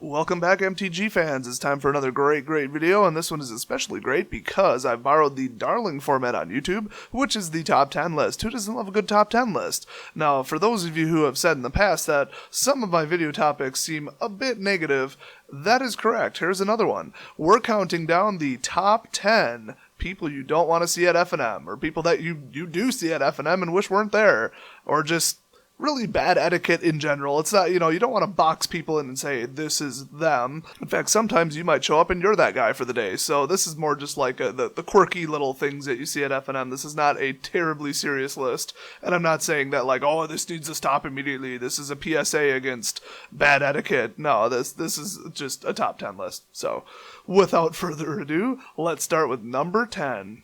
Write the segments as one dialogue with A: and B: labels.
A: Welcome back, MTG fans. It's time for another great video, and this one is especially great because I borrowed the darling format on YouTube, which is the top 10 list. Who doesn't love a good top 10 list? Now, for those of you who have said in the past that some of my video topics seem a bit negative, that is correct. Here's another one. We're counting down the top 10 people you don't want to see at FNM, or people that you do see at FNM and wish weren't there, or just really bad etiquette in general. It's not, you don't want to box people in and say, this is them. In fact, sometimes you might show up and you're that guy for the day. So this is more just like the quirky little things that you see at FNM. This is not a terribly serious list. And I'm not saying that like, oh, this needs to stop immediately. This is a PSA against bad etiquette. No, this is just a top 10 list. So without further ado, let's start with number 10.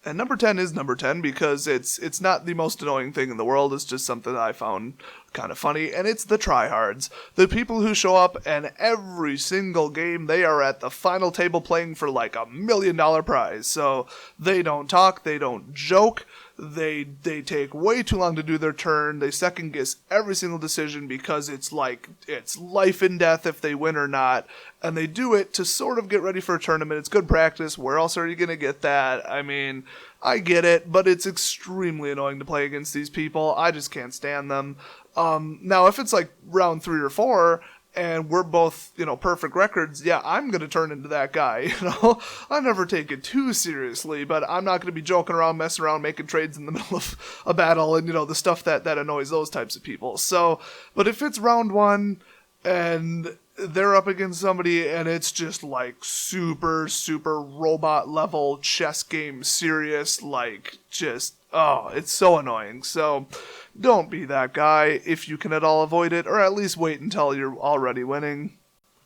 A: And number 10 is number 10 because it's not the most annoying thing in the world. It's just something that I found kind of funny, and it's the Tryhards. The people who show up and every single game they are at the final table playing for like $1 million prize. So they don't talk, they don't joke, they take way too long to do their turn. They second guess every single decision because it's like it's life and death if they win or not. And they do it to sort of get ready for a tournament. It's good practice. Where else are you going to get that? I mean, I get it, but it's extremely annoying to play against these people. I just can't stand them. Now, if it's like round 3 or 4 and we're both, perfect records, yeah, I'm going to turn into that guy, I never take it too seriously, but I'm not going to be joking around, messing around, making trades in the middle of a battle and, the stuff that annoys those types of people. So, but if it's round 1 and they're up against somebody and it's just like super robot level chess game serious, like just, it's so annoying. So don't be that guy if you can at all avoid it, or at least wait until you're already winning.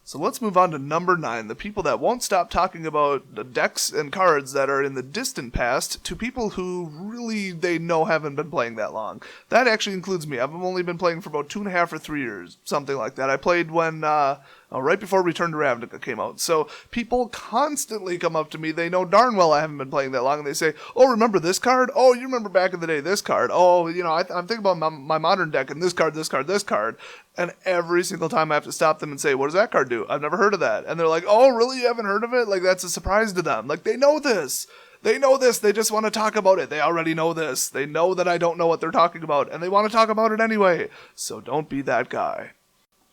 A: So let's move on to number 9, the people that won't stop talking about the decks and cards that are in the distant past to people who really they know haven't been playing that long. That actually includes me. I've only been playing for about 2.5 or 3 years, something like that. I played when right before Return to Ravnica came out. So people constantly come up to me. They know darn well I haven't been playing that long, and they say, oh, remember this card? Oh, you remember back in the day this card? Oh, I'm thinking about my modern deck and this card, this card, this card. And every single time I have to stop them and say, what does that card do? I've never heard of that. And they're like, oh, really? You haven't heard of it? Like, that's a surprise to them. Like, they know this. They know this. They just want to talk about it. They already know this. They know that I don't know what they're talking about, and they want to talk about it anyway. So don't be that guy.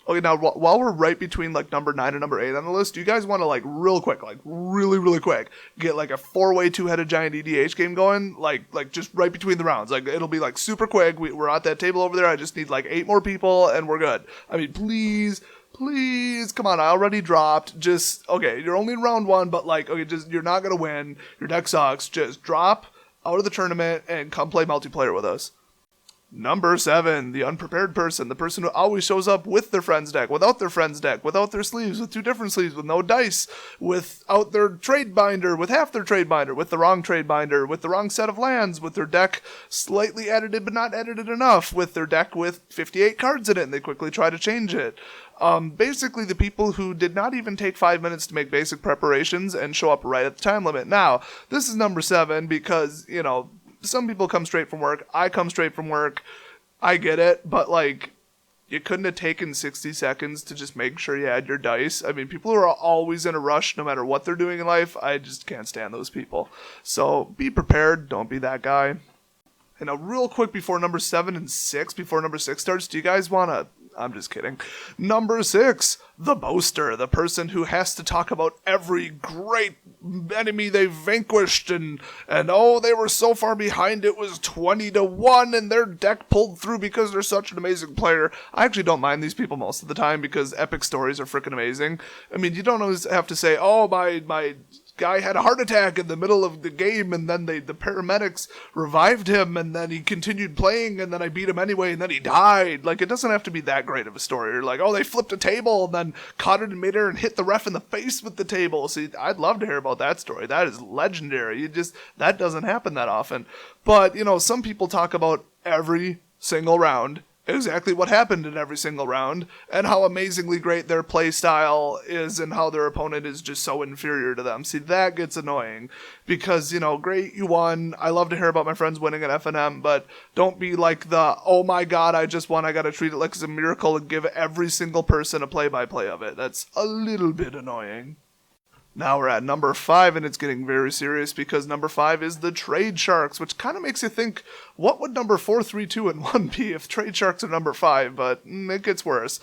A: Okay, now, while we're right between, like, number 9 and number 8 on the list, do you guys want to, like, real quick, like, really quick, get, like, a 4-way 2-headed giant EDH game going? Like, just right between the rounds. Like, it'll be, like, super quick. We're at that table over there. I just need, like, 8 more people, and we're good. I mean, please, come on. I already dropped. Just, okay, you're only in round 1, but, like, okay, just, you're not going to win. Your deck sucks. Just drop out of the tournament and come play multiplayer with us. Number 7, the unprepared person, the person who always shows up with their friend's deck, without their friend's deck, without their sleeves, with 2 different sleeves, with no dice, without their trade binder, with half their trade binder, with the wrong trade binder, with the wrong set of lands, with their deck slightly edited but not edited enough, with their deck with 58 cards in it and they quickly try to change it. Basically the people who did not even take 5 minutes to make basic preparations and show up right at the time limit. Now, this is number 7 because, some people come straight from work. I come straight from work. I get it. But, like, you couldn't have taken 60 seconds to just make sure you had your dice. I mean, people who are always in a rush no matter what they're doing in life, I just can't stand those people. So be prepared. Don't be that guy. And now, real quick before number 7 and 6, before number 6 starts, do you guys want to... I'm just kidding. Number 6, the boaster, the person who has to talk about every great enemy they've vanquished and oh, they were so far behind it was 20-1 and their deck pulled through because they're such an amazing player. I actually don't mind these people most of the time because epic stories are freaking amazing. I mean, you don't always have to say, oh, my guy had a heart attack in the middle of the game and then the paramedics revived him and then he continued playing and then I beat him anyway and then he died. Like, it doesn't have to be that great of a story. Or like, oh, they flipped a table and then caught it in midair and hit the ref in the face with the table. See, I'd love to hear about that story. That is legendary. That doesn't happen that often. But, some people talk about every single round exactly what happened in every single round, and how amazingly great their play style is and how their opponent is just so inferior to them. See, that gets annoying because, great, you won. I love to hear about my friends winning at FNM, but don't be like the, oh my god, I just won, I gotta treat it like it's a miracle and give every single person a play-by-play of it. That's a little bit annoying. Now we're at number 5, and it's getting very serious because number 5 is the Trade Sharks, which kind of makes you think, what would number 4, 3, 2, and 1 be if Trade Sharks are number 5? But it gets worse.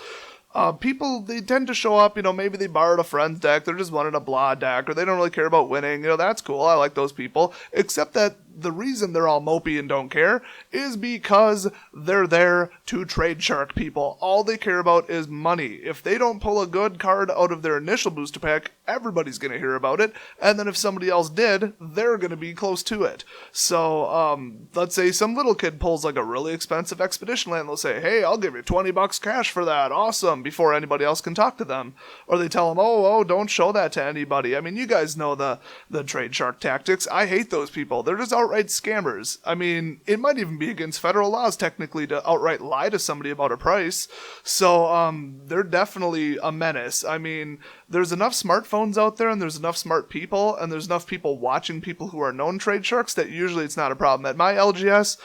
A: People, they tend to show up, maybe they borrowed a friend's deck, they're just wanting a blah deck, or they don't really care about winning. That's cool, I like those people. Except that the reason they're all mopey and don't care is because they're there to trade shark people. All they care about is money. If they don't pull a good card out of their initial booster pack, everybody's going to hear about it. And then if somebody else did, they're going to be close to it. So, let's say some little kid pulls like a really expensive expedition land. They'll say, hey, I'll give you $20 cash for that. Awesome. Before anybody else can talk to them. Or they tell them, oh, don't show that to anybody. I mean, you guys know the trade shark tactics. I hate those people. They're just outright scammers. I mean, it might even be against federal laws technically to outright lie to somebody about a price. So, they're definitely a menace. I mean, there's enough smartphones out there and there's enough smart people and there's enough people watching people who are known trade sharks that usually it's not a problem. At my LGS,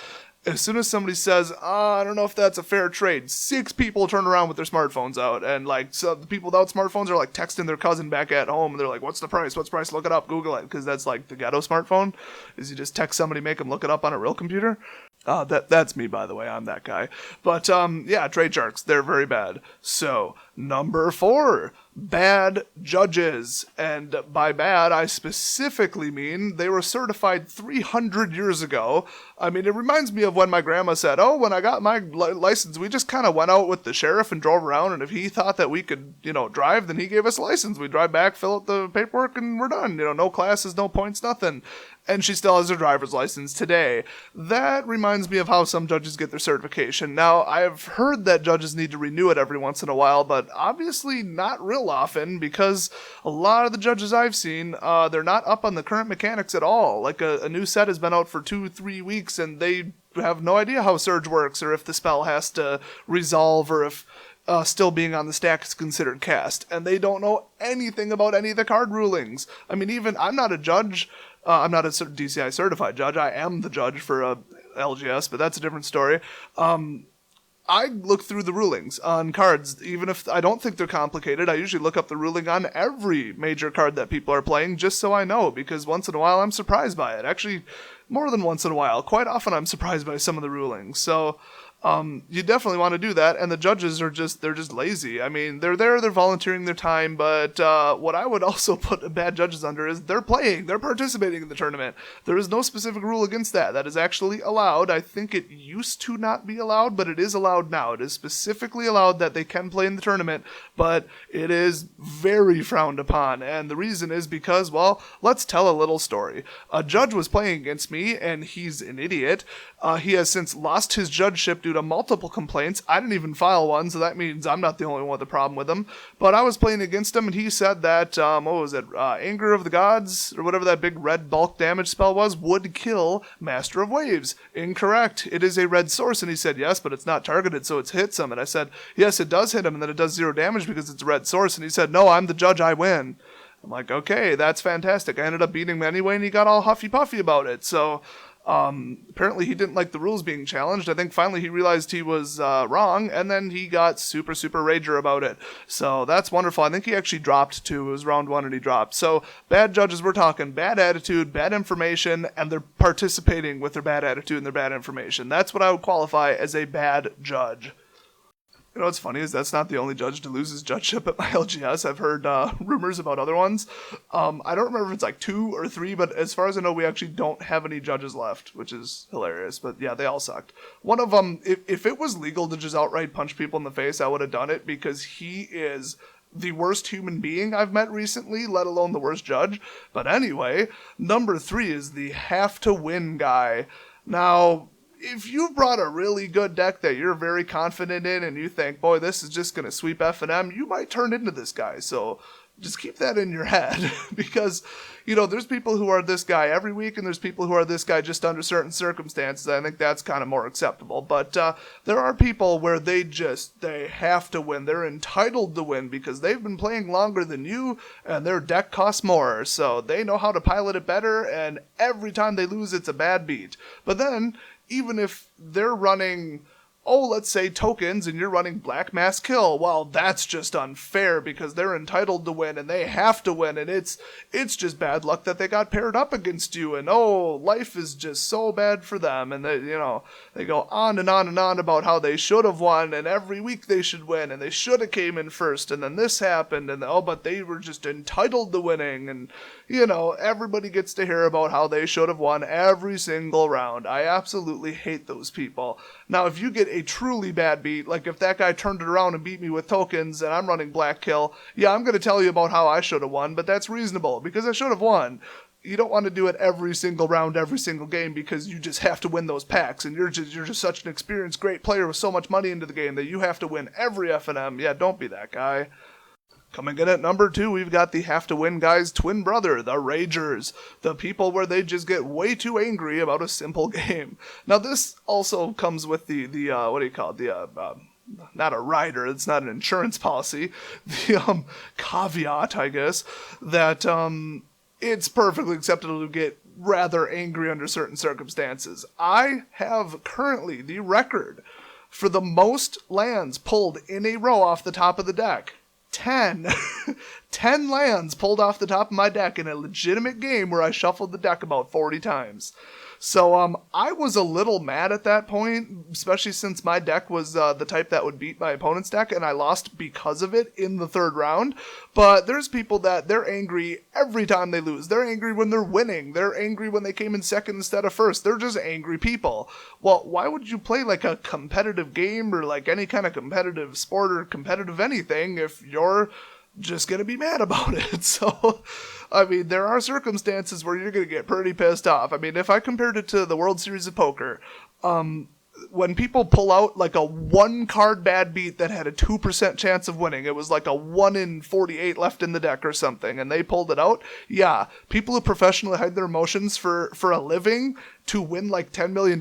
A: as soon as somebody says, I don't know if that's a fair trade, 6 people turn around with their smartphones out. And so the people without smartphones are texting their cousin back at home. And they're like, what's the price? What's the price? Look it up. Google it. Because that's the ghetto smartphone is you just text somebody, make them look it up on a real computer. That's me, by the way. I'm that guy. But, yeah, trade sharks, they're very bad. So, number 4, bad judges. And by bad, I specifically mean they were certified 300 years ago. I mean, it reminds me of when my grandma said, when I got my license, we just kind of went out with the sheriff and drove around. And if he thought that we could, drive, then he gave us a license. We drive back, fill out the paperwork, and we're done. No classes, no points, nothing. And she still has her driver's license today. That reminds me of how some judges get their certification. Now, I have heard that judges need to renew it every once in a while, but obviously not real often because a lot of the judges I've seen, they're not up on the current mechanics at all. A new set has been out for 2-3 weeks and they have no idea how Surge works or if the spell has to resolve or if still being on the stack is considered cast. And they don't know anything about any of the card rulings. I mean, even I'm not a judge. I'm not a DCI certified judge. I am the judge for LGS, but that's a different story. I look through the rulings on cards, even if I don't think they're complicated. I usually look up the ruling on every major card that people are playing just so I know, because once in a while I'm surprised by it. Actually, more than once in a while. Quite often I'm surprised by some of the rulings. So, you definitely want to do that, and the judges they're just lazy. I mean, they're there, they're volunteering their time, but what I would also put bad judges under is they're participating in the tournament. There is no specific rule against that. That is actually allowed. I think it used to not be allowed, but it is allowed now. It is specifically allowed that they can play in the tournament, but it is very frowned upon, and the reason is because, well, let's tell a little story. A judge was playing against me, and he's an idiot. He has since lost his judgeship due to multiple complaints. I didn't even file one, so that means I'm not the only one with a problem with him. But I was playing against him, and he said that, Anger of the Gods, or whatever that big red bulk damage spell was, would kill Master of Waves. Incorrect. It is a red source. And he said, yes, but it's not targeted, so it hits him. And I said, yes, it does hit him, and then it does 0 damage because it's a red source. And he said, no, I'm the judge, I win. I'm like, okay, that's fantastic. I ended up beating him anyway, and he got all huffy-puffy about it. So, apparently he didn't like the rules being challenged. I think finally he realized he was wrong, and then he got super rager about it. So that's wonderful. I think he actually dropped too. It was round 1 and he dropped. So bad judges, we're talking bad attitude, bad information, and they're participating with their bad attitude and their bad information. That's what I would qualify as a bad judge. You know what's funny is that's not the only judge to lose his judgeship at my LGS. I've heard rumors about other ones. I don't remember if it's 2 or 3, but as far as I know, we actually don't have any judges left, which is hilarious. But yeah, they all sucked. One of them, if it was legal to just outright punch people in the face, I would have done it because he is the worst human being I've met recently, let alone the worst judge. But anyway, number 3 is the have to win guy. Now, if you've brought a really good deck that you're very confident in and you think, boy, this is just going to sweep FNM, you might turn into this guy. So Just keep that in your head because, you know, there's people who are this guy every week and there's people who are this guy just under certain circumstances. I think that's kind of more acceptable. But there are people where they have to win. They're entitled to win because they've been playing longer than you and their deck costs more. So they know how to pilot it better, and every time they lose, it's a bad beat. But then, even if they're running, let's say tokens and you're running Black Mass Kill, well, that's just unfair because they're entitled to win and they have to win, and it's just bad luck that they got paired up against you, and life is just so bad for them, and they go on and on and on about how they should have won and every week they should win and they should have came in first and then this happened and but they were just entitled to winning, and everybody gets to hear about how they should have won every single round. I absolutely hate those people. Now, if you get a truly bad beat, like if that guy turned it around and beat me with tokens and I'm running Black Kill, yeah, I'm going to tell you about how I should have won, but that's reasonable because I should have won. You don't want to do it every single round, every single game, because you just have to win those packs, and you're just such an experienced, great player with so much money into the game that you have to win every FNM. Yeah, don't be that guy. Coming in at number 2, we've got the have-to-win guy's twin brother, the Ragers. The people where they just get way too angry about a simple game. Now, this also comes with the what do you call it? Not a rider, it's not an insurance policy. The caveat, I guess, that it's perfectly acceptable to get rather angry under certain circumstances. I have currently the record for the most lands pulled in a row off the top of the deck. 10 lands pulled off the top of my deck in a legitimate game where I shuffled the deck about 40 times. So I was a little mad at that point, especially since my deck was the type that would beat my opponent's deck, and I lost because of it in the 3rd round. But there's people that they're angry every time they lose. They're angry when they're winning. They're angry when they came in 2nd instead of 1st. They're just angry people. Well, why would you play like a competitive game or like any kind of competitive sport or competitive anything if you're just gonna be mad about it? So, I mean, there are circumstances where you're gonna get pretty pissed off. I mean, if I compared it to the World Series of Poker, when people pull out like a 1-card bad beat that had a 2% chance of winning, it was like a 1 in 48 left in the deck or something, and they pulled it out, yeah, people who professionally hide their emotions for a living to win like $10 million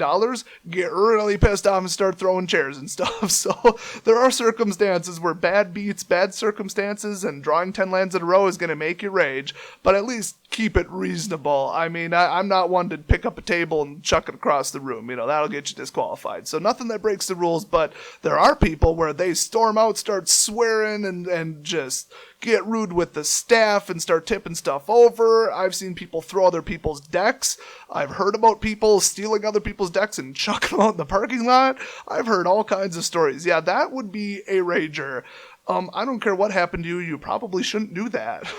A: get really pissed off and start throwing chairs and stuff. So there are circumstances where bad beats, bad circumstances, and drawing 10 lands in a row is going to make you rage, but at least keep it reasonable. I mean, I'm not one to pick up a table and chuck it across the room. That'll get you disqualified. So nothing that breaks the rules, but there are people where they storm out, start swearing, and just get rude with the staff and start tipping stuff over. I've seen people throw other people's decks. I've heard about people stealing other people's decks and chucking them out in the parking lot. I've heard all kinds of stories. Yeah, that would be a rager. I don't care what happened to you, you probably shouldn't do that.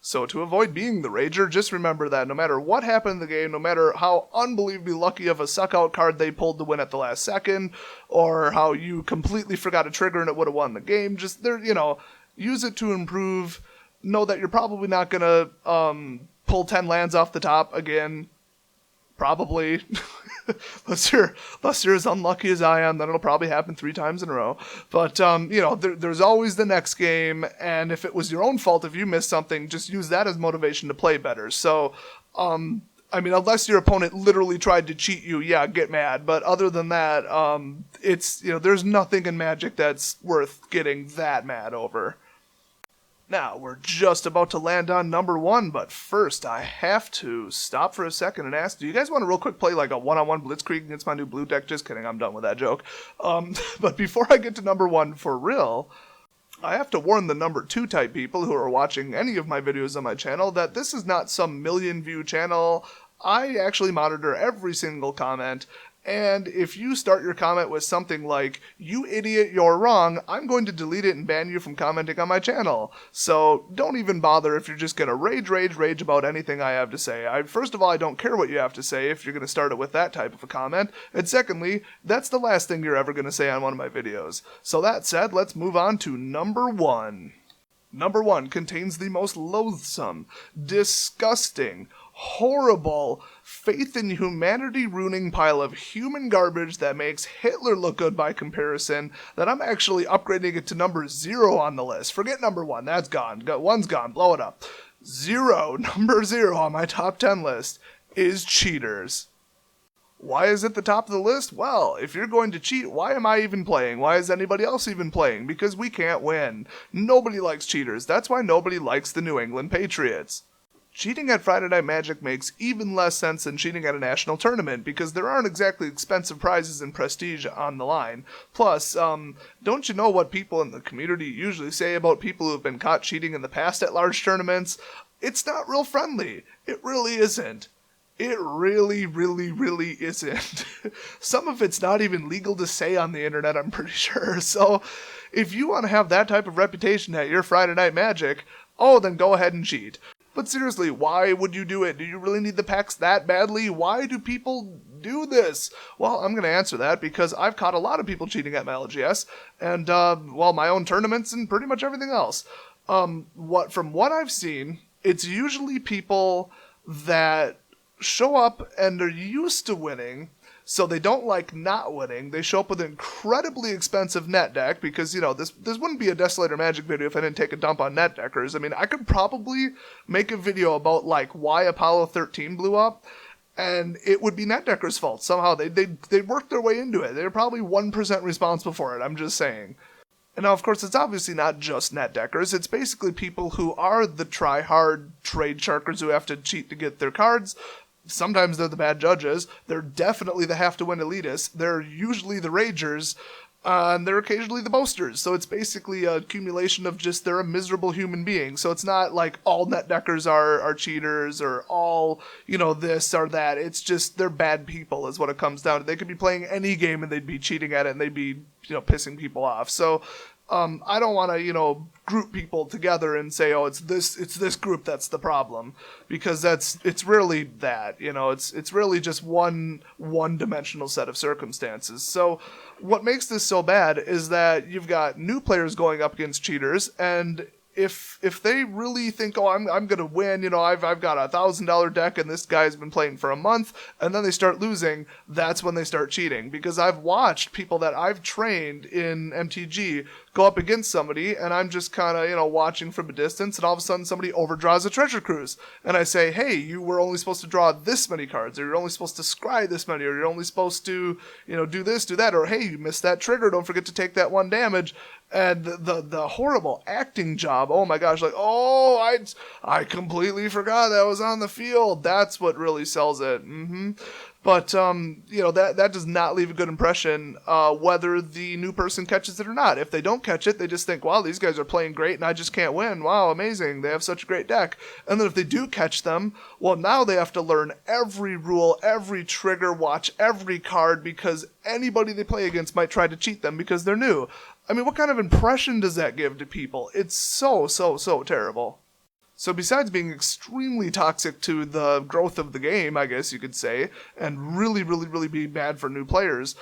A: So to avoid being the rager, just remember that no matter what happened in the game, no matter how unbelievably lucky of a suck-out card they pulled to win at the last second, or how you completely forgot a trigger and it would have won the game, just use it to improve. Know that you're probably not going to pull 10 lands off the top again. Probably. unless you're as unlucky as I am, then it'll probably happen 3 times in a row. But, there's always the next game, and if it was your own fault if you missed something, just use that as motivation to play better. So, unless your opponent literally tried to cheat you, yeah, get mad. But other than that, there's nothing in Magic that's worth getting that mad over. Now, we're just about to land on number 1, but first I have to stop for a second and ask, do you guys want to real quick play like a one-on-one blitzkrieg against my new blue deck? Just kidding, I'm done with that joke. But before I get to number 1 for real, I have to warn the number 2 type people who are watching any of my videos on my channel that this is not some million-view channel. I actually monitor every single comment, and if you start your comment with something like, "You idiot, you're wrong," I'm going to delete it and ban you from commenting on my channel. So don't even bother if you're just going to rage about anything I have to say. First of all, I don't care what you have to say if you're going to start it with that type of a comment. And secondly, that's the last thing you're ever going to say on one of my videos. So that said, let's move on to number 1. Number 1 contains the most loathsome, disgusting, horrible, faith in humanity ruining pile of human garbage that makes Hitler look good by comparison, that I'm actually upgrading it to number 0 on the list. Forget number 1, that's gone. One's gone, blow it up. Number 0 on my top 10 list is cheaters. Why is it the top of the list? Well, if you're going to cheat, why am I even playing? Why is anybody else even playing? Because we can't win. Nobody likes cheaters. That's why nobody likes the New England Patriots. Cheating at Friday Night Magic makes even less sense than cheating at a national tournament, because there aren't exactly expensive prizes and prestige on the line. Plus, don't you know what people in the community usually say about people who have been caught cheating in the past at large tournaments? It's not real friendly. It really isn't. It really, really, really isn't. Some of it's not even legal to say on the internet, I'm pretty sure. So, if you want to have that type of reputation at your Friday Night Magic, then go ahead and cheat. But seriously, why would you do it? Do you really need the packs that badly? Why do people do this? Well, I'm going to answer that because I've caught a lot of people cheating at my LGS and, my own tournaments and pretty much everything else. From what I've seen, it's usually people that show up and are used to winning, so they don't like not winning. They show up with an incredibly expensive net deck because, this wouldn't be a Desolator Magic video if I didn't take a dump on net deckers. I mean, I could probably make a video about, why Apollo 13 blew up, and it would be net deckers' fault. Somehow they worked their way into it. They're probably 1% responsible for it, I'm just saying. And now, of course, it's obviously not just net deckers. It's basically people who are the try-hard trade sharkers who have to cheat to get their cards. Sometimes they're the bad judges. They're definitely the have-to-win elitists. They're usually the ragers. And they're occasionally the boasters. So it's basically a accumulation of just they're a miserable human being. So it's not like all net deckers are cheaters or all, this or that. It's just they're bad people is what it comes down to. They could be playing any game and they'd be cheating at it and they'd be, pissing people off. So I don't want to, group people together and say, it's this group that's the problem, because it's really that, it's really just one-dimensional set of circumstances. So what makes this so bad is that you've got new players going up against cheaters, and if they really think, I'm going to win, I've got $1,000 deck and this guy's been playing for a month, and then they start losing, that's when they start cheating. Because I've watched people that I've trained in MTG go up against somebody, and I'm just kind of, watching from a distance, and all of a sudden somebody overdraws a treasure cruise. And I say, hey, you were only supposed to draw this many cards, or you're only supposed to scry this many, or you're only supposed to, do this, do that, or hey, you missed that trigger, don't forget to take that 1 damage. And the horrible acting job, oh my gosh, I completely forgot that was on the field. That's what really sells it. But, that does not leave a good impression, whether the new person catches it or not. If they don't catch it, they just think, wow, these guys are playing great and I just can't win. Wow, amazing. They have such a great deck. And then if they do catch them, well, now they have to learn every rule, every trigger, watch every card, because anybody they play against might try to cheat them because they're new. I mean, what kind of impression does that give to people? It's so terrible. So besides being extremely toxic to the growth of the game, I guess you could say, and really, really, really be bad for new players,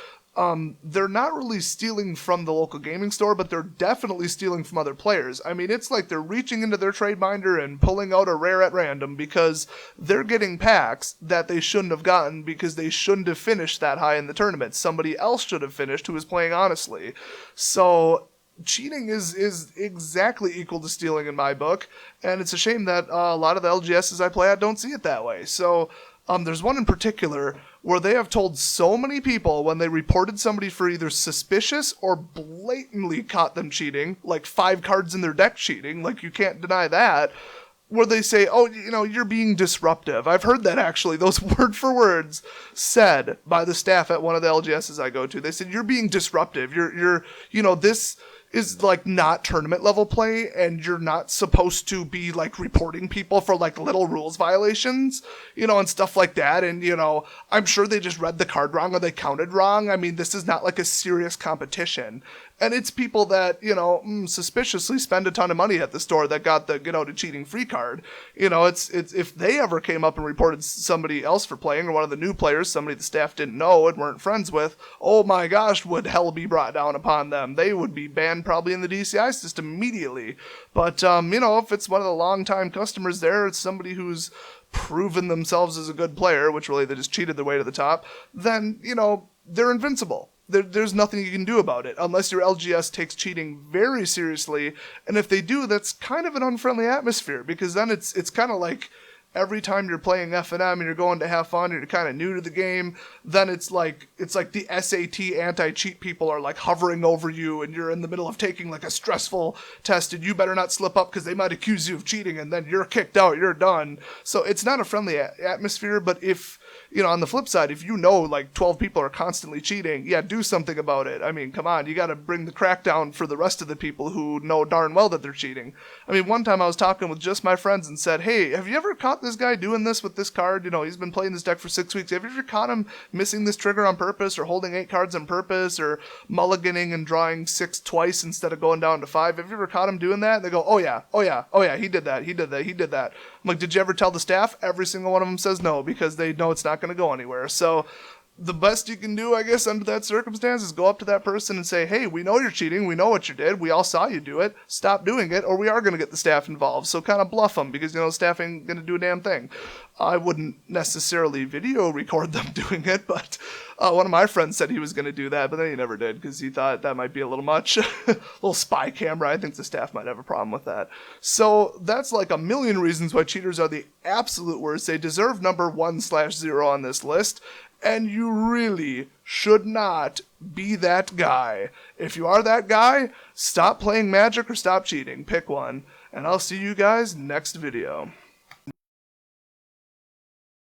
A: they're not really stealing from the local gaming store, but they're definitely stealing from other players. I mean, it's like they're reaching into their trade binder and pulling out a rare at random because they're getting packs that they shouldn't have gotten because they shouldn't have finished that high in the tournament. Somebody else should have finished who was playing honestly. So cheating is exactly equal to stealing in my book, and it's a shame that a lot of the LGSs I play at don't see it that way. So there's one in particular where they have told so many people when they reported somebody for either suspicious or blatantly caught them cheating, like 5 cards in their deck cheating, like you can't deny that, where they say, you're being disruptive. I've heard that actually, those word for words said by the staff at one of the LGSs I go to. They said, you're being disruptive. You're this is not tournament level play, and you're not supposed to be reporting people for little rules violations, and stuff like that. And, I'm sure they just read the card wrong or they counted wrong. I mean, this is not a serious competition. And it's people that, you know, suspiciously spend a ton of money at the store that got the get out of cheating free card. You know, it's if they ever came up and reported somebody else for playing, or one of the new players, somebody the staff didn't know and weren't friends with, oh my gosh, would hell be brought down upon them. They would be banned probably in the DCI system immediately. But, you know, if it's one of the longtime customers there, it's somebody who's proven themselves as a good player, which really they just cheated their way to the top, then, you know, they're invincible. There's nothing you can do about it unless your LGS takes cheating very seriously. And if they do, that's kind of an unfriendly atmosphere, because then it's kind of like every time you're playing FNM and you're going to have fun and you're kind of new to the game, then it's like the SAT anti-cheat people are like hovering over you, and you're in the middle of taking like a stressful test, and you better not slip up because they might accuse you of cheating, and then you're kicked out, you're done. So it's not a friendly atmosphere. But if, you know, on the flip side, if you know like 12 people are constantly cheating, yeah, do something about it. I mean, come on, you got to bring the crackdown for the rest of the people who know darn well that they're cheating. I mean, one time I was talking with just my friends and said, hey, have you ever caught this guy doing this with this card? You know, he's been playing this deck for 6 weeks. Have you ever caught him missing this trigger on purpose, or holding 8 cards on purpose, or mulliganing and drawing 6 twice instead of going down to 5? Have you ever caught him doing that? And they go, oh yeah, he did that. I'm like, did you ever tell the staff? Every single one of them says no, because they know it's not going to go anywhere. So the best you can do, I guess, under that circumstance is go up to that person and say, hey, we know you're cheating. We know what you did. We all saw you do it. Stop doing it, or we are going to get the staff involved. So kind of bluff them, because, you know, staff ain't going to do a damn thing. I wouldn't necessarily video record them doing it, but one of my friends said he was going to do that, but then he never did, because he thought that might be a little much. A little spy camera. I think the staff might have a problem with that. So that's like a million reasons why cheaters are the absolute worst. They deserve number 1/0 on this list. And you really should not be that guy. If you are that guy, stop playing Magic or stop cheating. Pick one. And I'll see you guys next video.